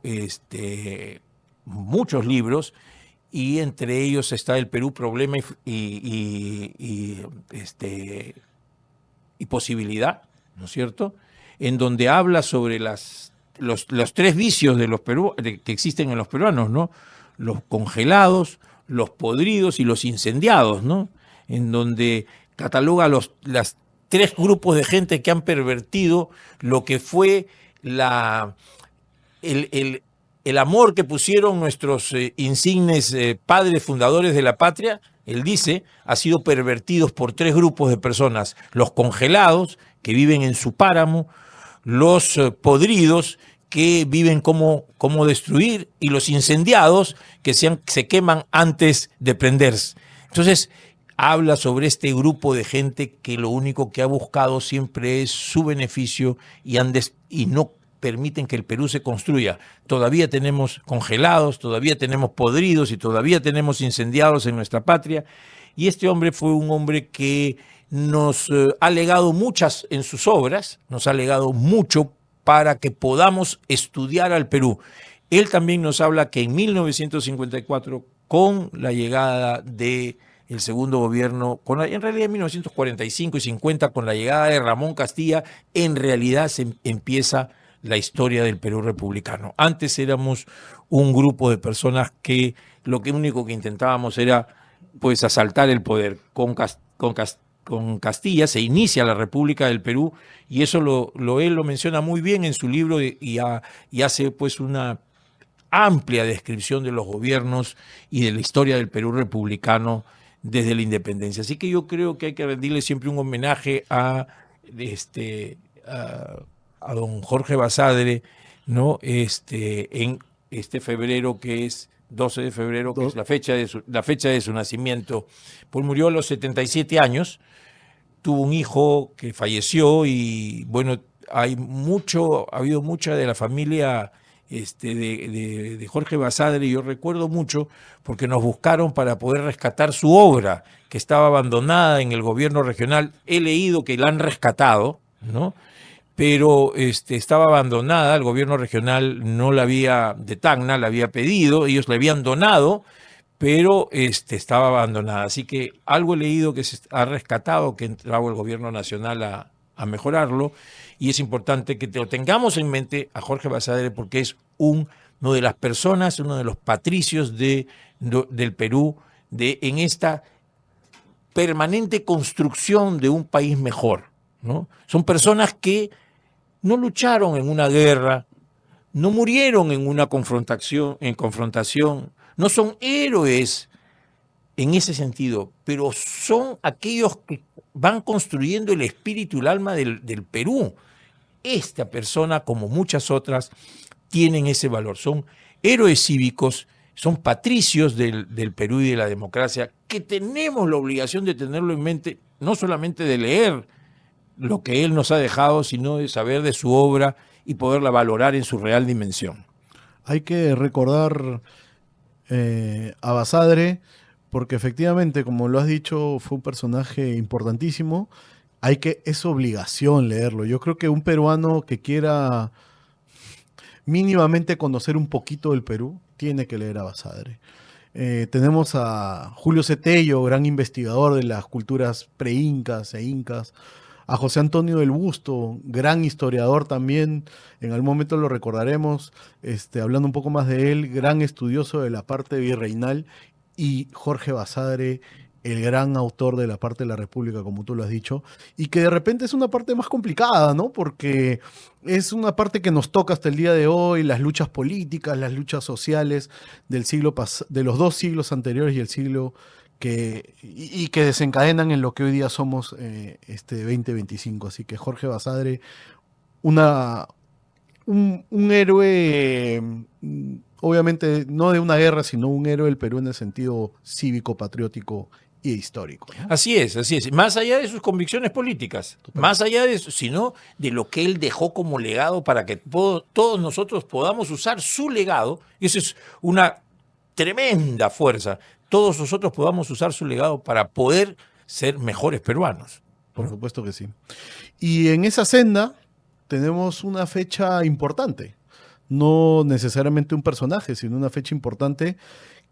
muchos libros, y entre ellos está El Perú, Problema y Posibilidad, ¿no es cierto? En donde habla sobre los tres vicios que existen en los peruanos, ¿no? Los congelados, los podridos y los incendiados, ¿no? En donde cataloga las tres grupos de gente que han pervertido lo que fue el amor que pusieron nuestros insignes padres fundadores de la patria. Él dice, ha sido pervertidos por tres grupos de personas: los congelados, que viven en su páramo; los podridos, que viven como destruir; y los incendiados, que se queman antes de prenderse. Entonces, habla sobre este grupo de gente que lo único que ha buscado siempre es su beneficio, y no permiten que el Perú se construya. Todavía tenemos congelados, todavía tenemos podridos y todavía tenemos incendiados en nuestra patria. Y este hombre fue un hombre que nos ha legado muchas en sus obras, nos ha legado mucho para que podamos estudiar al Perú. Él también nos habla que en 1954, con la llegada del segundo gobierno, en realidad en 1945 y 50, con la llegada de Ramón Castilla, en realidad se empieza la historia del Perú republicano. Antes éramos un grupo de personas que lo único que intentábamos era pues asaltar el poder. Con Castilla se inicia la República del Perú, y eso él lo menciona muy bien en su libro, y hace pues una amplia descripción de los gobiernos y de la historia del Perú republicano desde la independencia. Así que yo creo que hay que rendirle siempre un homenaje a don Jorge Basadre, ¿no? En este febrero, que es 12 de febrero, que es la fecha de su nacimiento. Pues murió a los 77 años, tuvo un hijo que falleció, y bueno, ha habido mucha de la familia de Jorge Basadre, y yo recuerdo mucho porque nos buscaron para poder rescatar su obra, que estaba abandonada en el gobierno regional. He leído que la han rescatado, ¿no? Pero estaba abandonada, el gobierno regional no la había, de Tacna, la había pedido, ellos la habían donado, pero estaba abandonada. Así que algo he leído que se ha rescatado, que entraba el gobierno nacional a mejorarlo, y es importante que lo tengamos en mente a Jorge Basadre, porque es uno de las personas, uno de los patricios del Perú, en esta permanente construcción de un país mejor, ¿no? Son personas que no lucharon en una guerra, no murieron en una confrontación, no son héroes en ese sentido, pero son aquellos que van construyendo el espíritu y el alma del Perú. Esta persona, como muchas otras, tienen ese valor. Son héroes cívicos, son patricios del Perú y de la democracia, que tenemos la obligación de tenerlo en mente, no solamente de leer lo que él nos ha dejado, sino de saber de su obra y poderla valorar en su real dimensión. Hay que recordar a Basadre, porque efectivamente, como lo has dicho, fue un personaje importantísimo. Es obligación leerlo. Yo creo que un peruano que quiera mínimamente conocer un poquito del Perú, tiene que leer a Basadre. Tenemos a Julio Cetello, gran investigador de las culturas pre-incas e incas; a José Antonio del Busto, gran historiador también, en algún momento lo recordaremos, hablando un poco más de él, gran estudioso de la parte virreinal; y Jorge Basadre, el gran autor de la parte de la República, como tú lo has dicho, y que de repente es una parte más complicada, ¿no? Porque es una parte que nos toca hasta el día de hoy, las luchas políticas, las luchas sociales de los dos siglos anteriores y el siglo y que desencadenan en lo que hoy día somos 2025. Así que Jorge Basadre, un héroe, obviamente no de una guerra, sino un héroe del Perú en el sentido cívico, patriótico y histórico, ¿no? Así es, así es. Más allá de sus convicciones políticas, más allá de eso, sino de lo que él dejó como legado para que todos nosotros podamos usar su legado. Y eso es una tremenda fuerza. Todos nosotros podamos usar su legado para poder ser mejores peruanos. Por supuesto que sí. Y en esa senda tenemos una fecha importante. No necesariamente un personaje, sino una fecha importante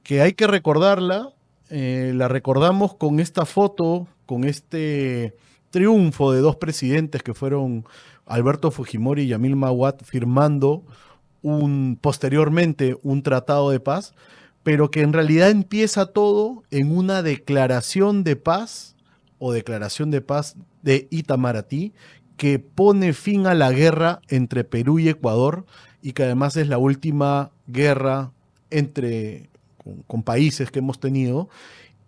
que hay que recordarla. La recordamos con esta foto, con este triunfo de dos presidentes que fueron Alberto Fujimori y Yamil Mahuad firmando posteriormente un tratado de paz, pero que en realidad empieza todo en una declaración de paz o declaración de paz de Itamaraty que pone fin a la guerra entre Perú y Ecuador y que además es la última guerra con países que hemos tenido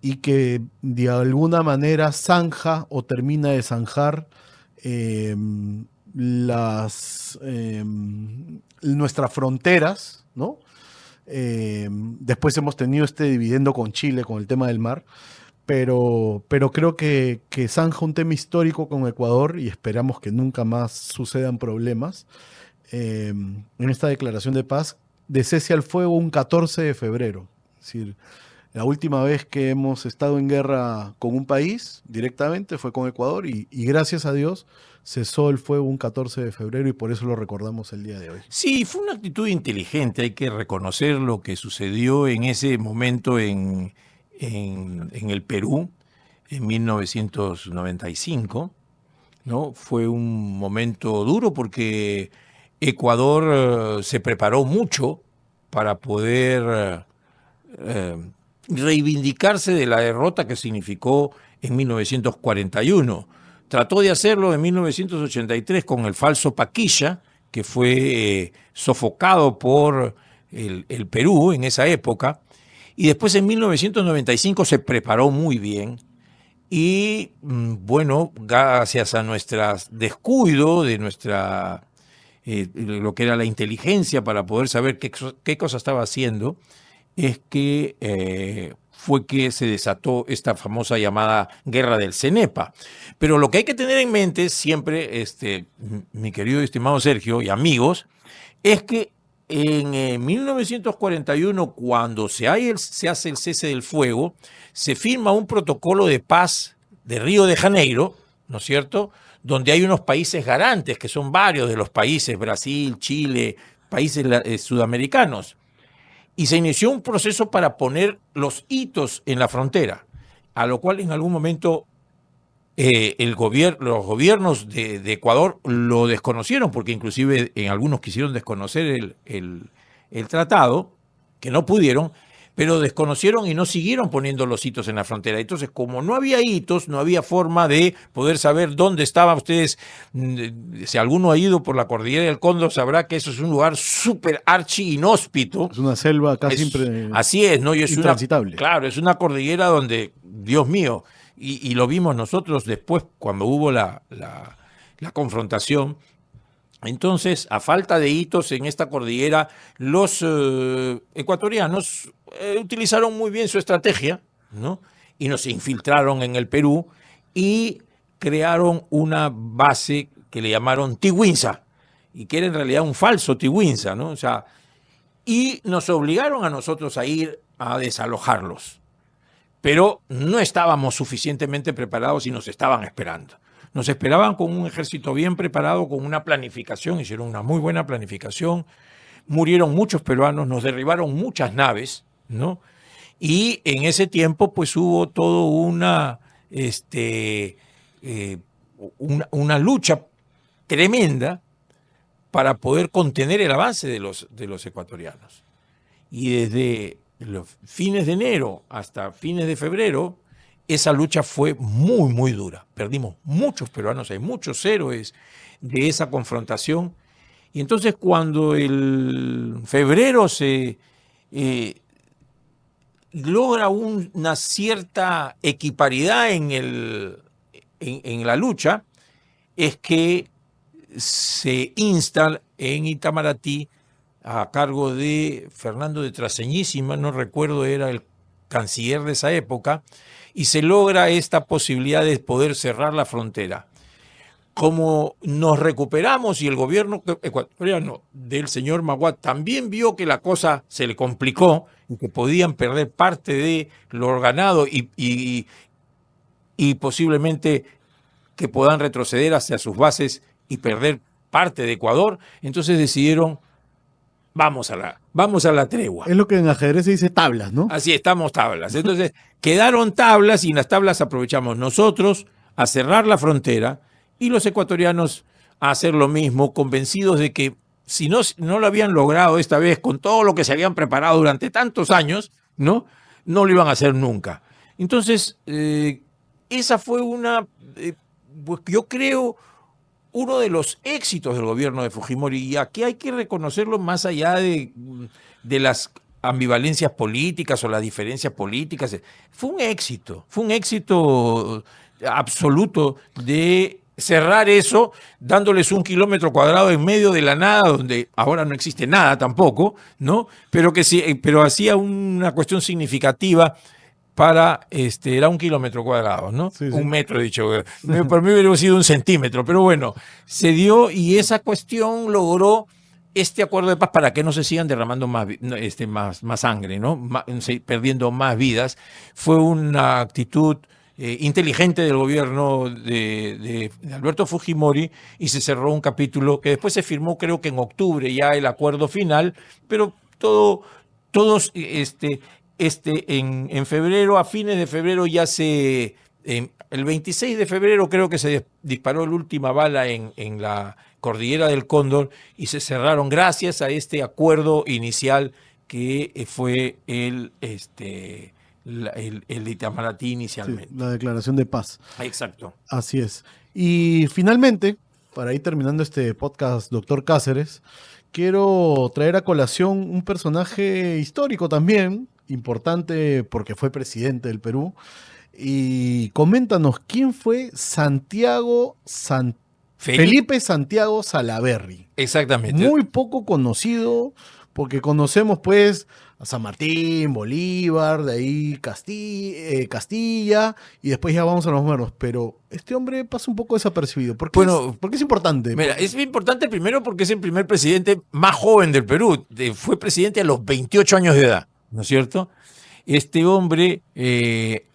y que de alguna manera zanja o termina de zanjar eh, nuestras fronteras, ¿no? Después hemos tenido este dividendo con Chile, con el tema del mar, pero creo que zanja un tema histórico con Ecuador y esperamos que nunca más sucedan problemas. En esta declaración de paz de cese al fuego un 14 de febrero. Es decir, la última vez que hemos estado en guerra con un país directamente fue con Ecuador y gracias a Dios cesó el fuego un 14 de febrero y por eso lo recordamos el día de hoy. Sí, fue una actitud inteligente, hay que reconocer lo que sucedió en ese momento en el Perú, en 1995, ¿no? Fue un momento duro porque Ecuador se preparó mucho para poder reivindicarse de la derrota que significó en 1941. Trató de hacerlo en 1983 con el falso Paquilla, que fue sofocado por el Perú en esa época, y después en 1995 se preparó muy bien y, bueno, gracias a nuestro descuido de nuestra lo que era la inteligencia para poder saber qué cosa estaba haciendo, es que fue que se desató esta famosa llamada Guerra del Cenepa. Pero lo que hay que tener en mente siempre, mi querido y estimado Sergio y amigos, es que en 1941, cuando se hace el cese del fuego, se firma un protocolo de paz de Río de Janeiro, ¿no es cierto?, donde hay unos países garantes, que son varios de los países, Brasil, Chile, países sudamericanos. Y se inició un proceso para poner los hitos en la frontera, a lo cual en algún momento los gobiernos de Ecuador lo desconocieron, porque inclusive en algunos quisieron desconocer el tratado, que no pudieron, pero desconocieron y no siguieron poniendo los hitos en la frontera. Entonces, como no había hitos, no había forma de poder saber dónde estaban ustedes. Si alguno ha ido por la cordillera del Cóndor, sabrá que eso es un lugar súper archi inhóspito. Es una selva casi así es, ¿no? Y es intransitable. Claro, es una cordillera donde, Dios mío, y lo vimos nosotros después cuando hubo la confrontación. Entonces, a falta de hitos en esta cordillera, los ecuatorianos utilizaron muy bien su estrategia, ¿no? Y nos infiltraron en el Perú y crearon una base que le llamaron Tiwinza, y que era en realidad un falso Tiwinza, ¿no? O sea, y nos obligaron a nosotros a ir a desalojarlos. Pero no estábamos suficientemente preparados y nos estaban esperando. Nos esperaban con un ejército bien preparado, con una planificación, hicieron una muy buena planificación, murieron muchos peruanos, nos derribaron muchas naves, ¿no? Y en ese tiempo pues hubo todo una lucha tremenda para poder contener el avance de los ecuatorianos. Y desde los fines de enero hasta fines de febrero, esa lucha fue muy, muy dura. Perdimos muchos peruanos, hay muchos héroes de esa confrontación. Y entonces cuando en febrero se logra una cierta equiparidad en la lucha, es que se insta en Itamaraty, a cargo de Fernando de Traseñí, si mal no recuerdo, era el canciller de esa época, y se logra esta posibilidad de poder cerrar la frontera. Como nos recuperamos y el gobierno ecuatoriano del señor Maguad también vio que la cosa se le complicó y que podían perder parte de lo ganado y posiblemente que puedan retroceder hacia sus bases y perder parte de Ecuador, entonces decidieron, vamos a la tregua. Es lo que en ajedrez se dice tablas, ¿no? Así estamos tablas. Entonces quedaron tablas y en las tablas aprovechamos nosotros a cerrar la frontera y los ecuatorianos a hacer lo mismo, convencidos de que si no lo habían logrado esta vez con todo lo que se habían preparado durante tantos años, no lo iban a hacer nunca. Entonces, esa fue pues yo creo, uno de los éxitos del gobierno de Fujimori, y aquí hay que reconocerlo más allá de las ambivalencias políticas o las diferencias políticas. Fue un éxito absoluto de cerrar eso, dándoles 1 kilómetro cuadrado en medio de la nada, donde ahora no existe nada tampoco, ¿no? Pero pero hacía una cuestión significativa para, era 1 kilómetro cuadrado, ¿no? Sí, sí. 1 metro, he dicho. Por mí hubiera sido 1 centímetro, pero bueno, se dio y esa cuestión logró este acuerdo de paz para que no se sigan derramando más sangre, ¿no? Perdiendo más vidas. Fue una actitud inteligente del gobierno de Alberto Fujimori y se cerró un capítulo que después se firmó, creo que en octubre ya el acuerdo final, pero todos en febrero, a fines de febrero ya el 26 de febrero creo que se disparó la última bala en la cordillera del Cóndor y se cerraron gracias a este acuerdo inicial que fue el Itamaraty inicialmente. Sí, la declaración de paz. Exacto. Así es. Y finalmente, para ir terminando este podcast, doctor Cáceres, quiero traer a colación un personaje histórico también, importante porque fue presidente del Perú. Y coméntanos, ¿quién fue Felipe Santiago Salaverry? Exactamente. Muy poco conocido, porque conocemos pues a San Martín, Bolívar, de ahí Castilla, y después ya vamos a los modernos. Pero este hombre pasa un poco desapercibido. ¿Por qué es importante? Mira, es importante primero porque es el primer presidente más joven del Perú. Fue presidente a los 28 años de edad, ¿no es cierto? Este hombre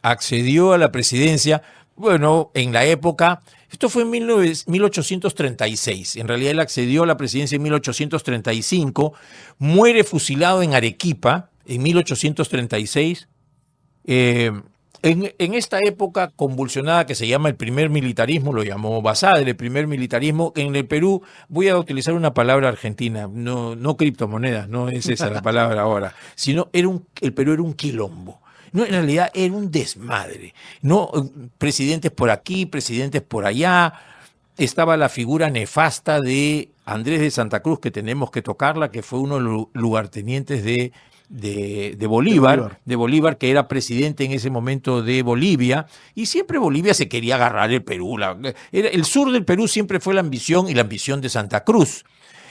accedió a la presidencia, bueno, en la época, esto fue en 1836, en realidad él accedió a la presidencia en 1835, muere fusilado en Arequipa en 1836, en esta época convulsionada que se llama el primer militarismo, lo llamó Basadre, el primer militarismo, en el Perú voy a utilizar una palabra argentina, no criptomonedas, no es esa la palabra ahora, sino el Perú era un quilombo. No, en realidad era un desmadre. No, presidentes por aquí, presidentes por allá. Estaba la figura nefasta de Andrés de Santa Cruz, que tenemos que tocarla, que fue uno de los lugartenientes de Bolívar, que era presidente en ese momento de Bolivia, y siempre Bolivia se quería agarrar el Perú. El sur del Perú siempre fue la ambición y la ambición de Santa Cruz.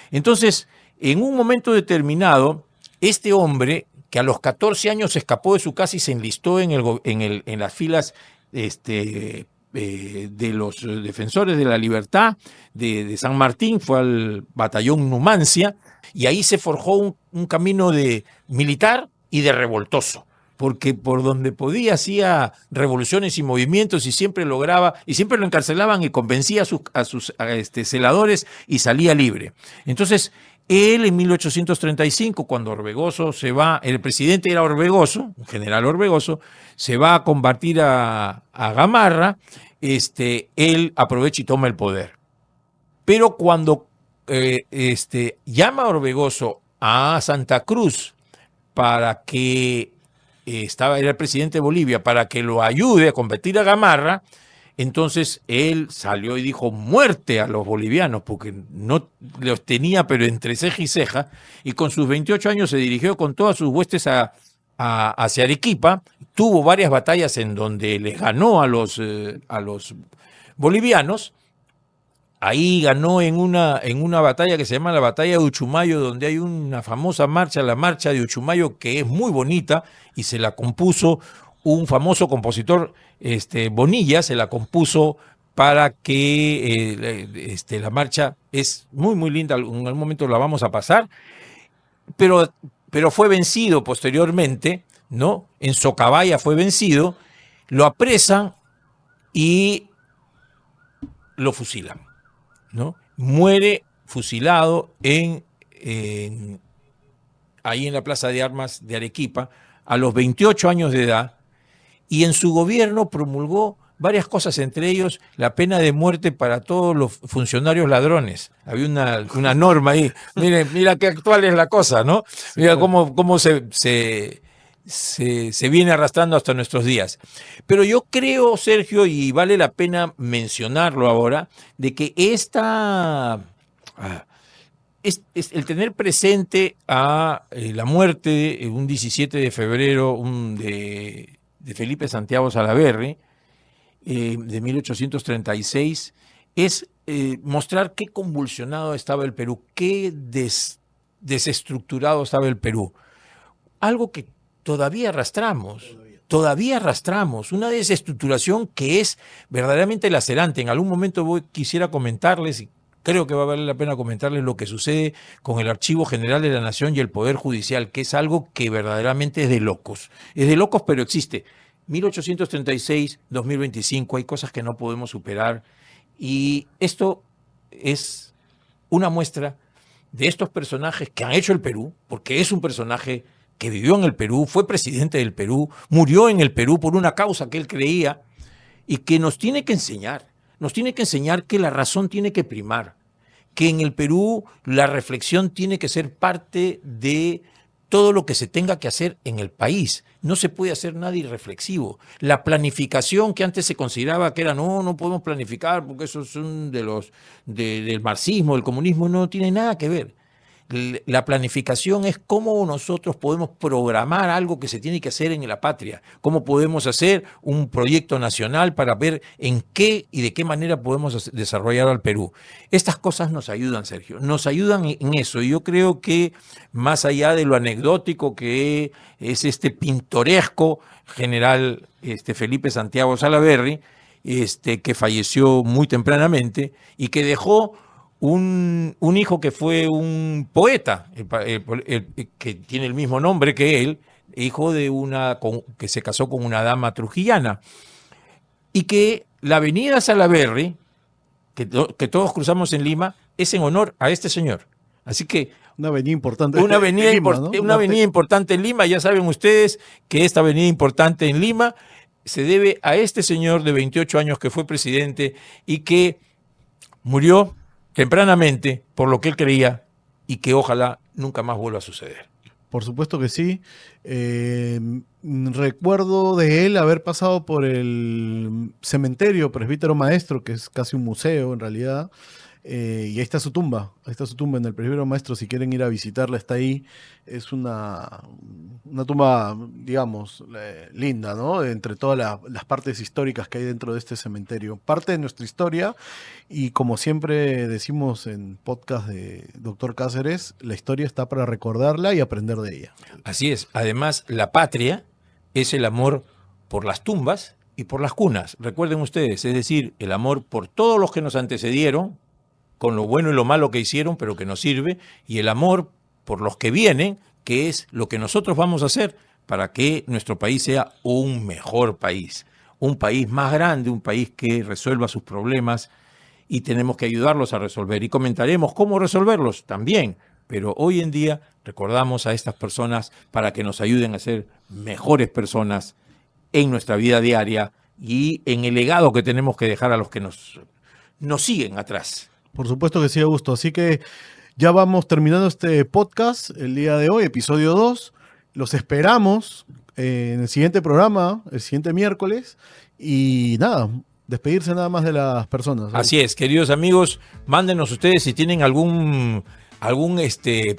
Entonces, en un momento determinado, este hombre, que a los 14 años se escapó de su casa y se enlistó en las filas de los defensores de la libertad de San Martín, fue al batallón Numancia, y ahí se forjó un camino de militar y de revoltoso, porque por donde podía hacía revoluciones y movimientos y siempre lograba, y siempre lo encarcelaban y convencía a sus celadores y salía libre. Entonces, él en 1835, cuando Orbegoso se va, el presidente era Orbegoso, un general Orbegoso, se va a combatir a Gamarra, él aprovecha y toma el poder. Pero cuando llama a Orbegoso a Santa Cruz para que era el presidente de Bolivia, para que lo ayude a combatir a Gamarra, entonces él salió y dijo muerte a los bolivianos, porque no los tenía pero entre ceja y ceja, y con sus 28 años se dirigió con todas sus huestes hacia Arequipa, tuvo varias batallas en donde les ganó a los bolivianos, ahí ganó en una batalla que se llama la batalla de Uchumayo, donde hay una famosa marcha, la marcha de Uchumayo, que es muy bonita y se la compuso un famoso compositor, Bonilla, se la compuso para que la marcha es muy, muy linda. En algún momento la vamos a pasar, pero, pero fue vencido posteriormente, ¿no? En Socabaya fue vencido, lo apresan y lo fusilan, ¿no? Muere fusilado ahí en la Plaza de Armas de Arequipa a los 28 años de edad, y en su gobierno promulgó varias cosas, entre ellos la pena de muerte para todos los funcionarios ladrones. Había una norma ahí. Mira qué actual es la cosa, ¿no? Mira cómo se viene arrastrando hasta nuestros días. Pero yo creo, Sergio, y vale la pena mencionarlo ahora, de que es el tener presente a la muerte un 17 de febrero de Felipe Santiago Salaverry, de 1836, es mostrar qué convulsionado estaba el Perú, qué desestructurado estaba el Perú. Algo que todavía arrastramos, una desestructuración que es verdaderamente lacerante. En algún momento quisiera comentarles, y creo que va a valer la pena comentarles, lo que sucede con el Archivo General de la Nación y el Poder Judicial, que es algo que verdaderamente es de locos. Es de locos, pero existe. 1836, 2025, hay cosas que no podemos superar, y esto es una muestra de estos personajes que han hecho el Perú, porque es un personaje que vivió en el Perú, fue presidente del Perú, murió en el Perú por una causa que él creía, y que nos tiene que enseñar que la razón tiene que primar, que en el Perú la reflexión tiene que ser parte de todo lo que se tenga que hacer en el país. No se puede hacer nada irreflexivo. La planificación que antes se consideraba que era no podemos planificar porque eso es del marxismo, del comunismo, no tiene nada que ver. La planificación es cómo nosotros podemos programar algo que se tiene que hacer en la patria, cómo podemos hacer un proyecto nacional para ver en qué y de qué manera podemos desarrollar al Perú. Estas cosas nos ayudan, Sergio, nos ayudan en eso, y yo creo que más allá de lo anecdótico que es este pintoresco general Felipe Santiago Salaverry, que falleció muy tempranamente y que dejó un hijo que fue un poeta, que tiene el mismo nombre que él, hijo de que se casó con una dama trujillana, y que la avenida Salaverry, que todos cruzamos en Lima, es en honor a este señor. Así que una avenida importante. Una avenida importante en Lima. Ya saben ustedes que esta avenida importante en Lima se debe a este señor de 28 años que fue presidente y que murió tempranamente por lo que él creía, y que ojalá nunca más vuelva a suceder. Por supuesto que sí. Recuerdo de él haber pasado por el cementerio Presbítero Maestro, que es casi un museo en realidad, y ahí está su tumba en el Presbítero Maestro. Si quieren ir a visitarla, está ahí. Es una tumba, digamos, linda, ¿no? Entre todas las partes históricas que hay dentro de este cementerio. Parte de nuestra historia, y como siempre decimos en podcast de Dr. Cáceres, la historia está para recordarla y aprender de ella. Así es. Además, la patria es el amor por las tumbas y por las cunas. Recuerden ustedes, es decir, el amor por todos los que nos antecedieron, con lo bueno y lo malo que hicieron, pero que nos sirve, y el amor por los que vienen, que es lo que nosotros vamos a hacer para que nuestro país sea un mejor país, un país más grande, un país que resuelva sus problemas, y tenemos que ayudarlos a resolver. Y comentaremos cómo resolverlos también, pero hoy en día recordamos a estas personas para que nos ayuden a ser mejores personas en nuestra vida diaria y en el legado que tenemos que dejar a los que nos siguen atrás. Por supuesto que sí, Augusto. Así que ya vamos terminando este podcast el día de hoy, episodio 2. Los esperamos en el siguiente programa, el siguiente miércoles. Y nada, despedirse nada más de las personas. Así es, queridos amigos, mándenos ustedes si tienen algún algún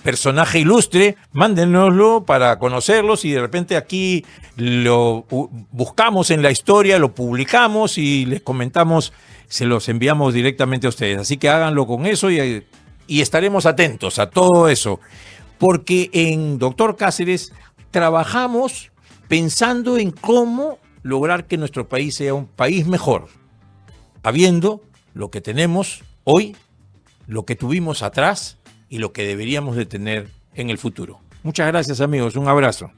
personaje ilustre, mándenoslo para conocerlos y de repente aquí lo buscamos en la historia, lo publicamos y les comentamos, se los enviamos directamente a ustedes. Así que háganlo con eso y estaremos atentos a todo eso. Porque en Doctor Cáceres trabajamos pensando en cómo lograr que nuestro país sea un país mejor, habiendo lo que tenemos hoy, lo que tuvimos atrás y lo que deberíamos de tener en el futuro. Muchas gracias, amigos. Un abrazo.